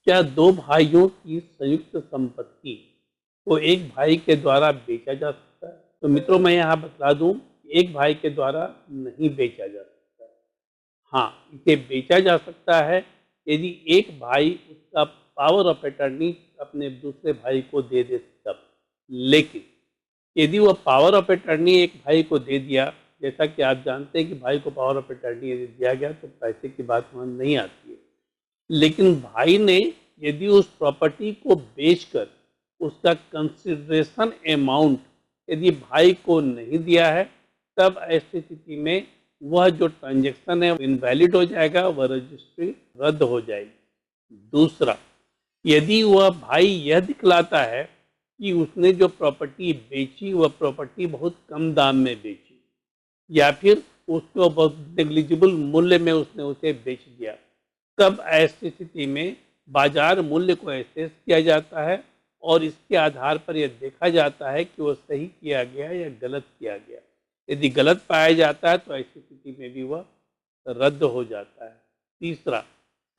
क्या दो भाइयों की संयुक्त संपत्ति को एक भाई के द्वारा बेचा जा सकता है? तो मित्रों, मैं यहाँ बता दूं, एक भाई के द्वारा नहीं बेचा जा सकता है। हाँ, इसे बेचा जा सकता है यदि एक भाई उसका पावर ऑफ अटर्नी अपने दूसरे भाई को दे दे तब। लेकिन यदि वह पावर ऑफ अटर्नी एक भाई को दे दिया, जैसा कि आप जानते हैं कि भाई को पावर ऑफ अटर्नी यदि दिया गया तो पैसे की बात वहाँ नहीं आती है। लेकिन भाई ने यदि उस प्रॉपर्टी को बेचकर उसका कंसिडरेशन अमाउंट यदि भाई को नहीं दिया है, तब ऐसी स्थिति में वह जो ट्रांजैक्शन है इनवैलिड हो जाएगा, वह रजिस्ट्री रद्द हो जाएगी। दूसरा, यदि वह भाई यह दिखलाता है कि उसने जो प्रॉपर्टी बेची वह प्रॉपर्टी बहुत कम दाम में बेची, या फिर उसको बहुत नेग्लिजिबल मूल्य में उसने उसे बेच दिया, तब ऐसी स्थिति में बाजार मूल्य को एसेस किया जाता है और इसके आधार पर यह देखा जाता है कि वह सही किया गया या गलत किया गया। यदि गलत पाया जाता है तो ऐसी स्थिति में भी वह रद्द हो जाता है। तीसरा,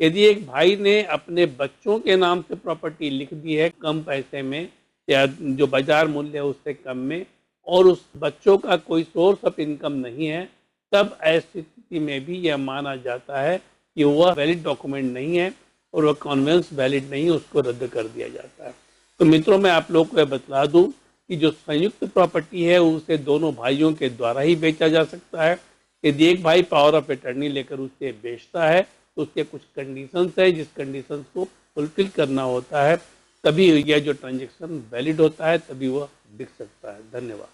यदि एक भाई ने अपने बच्चों के नाम से प्रॉपर्टी लिख दी है कम पैसे में या जो बाजार मूल्य है उससे कम में, और उस बच्चों का कोई सोर्स ऑफ इनकम नहीं है, तब ऐसी स्थिति में भी यह माना जाता है कि वह वैलिड डॉक्यूमेंट नहीं है और वह कॉन्वेंस वैलिड नहीं, उसको रद्द कर दिया जाता है। तो मित्रों, मैं आप लोग को यह बतला दूं कि जो संयुक्त प्रॉपर्टी है उसे दोनों भाइयों के द्वारा ही बेचा जा सकता है। यदि एक भाई पावर ऑफ अटर्नी लेकर उसे बेचता है तो उसके कुछ कंडीशंस है, जिस कंडीशंस को फुलफिल करना होता है, तभी यह जो ट्रांजेक्शन वैलिड होता है, तभी वह बिक सकता है। धन्यवाद।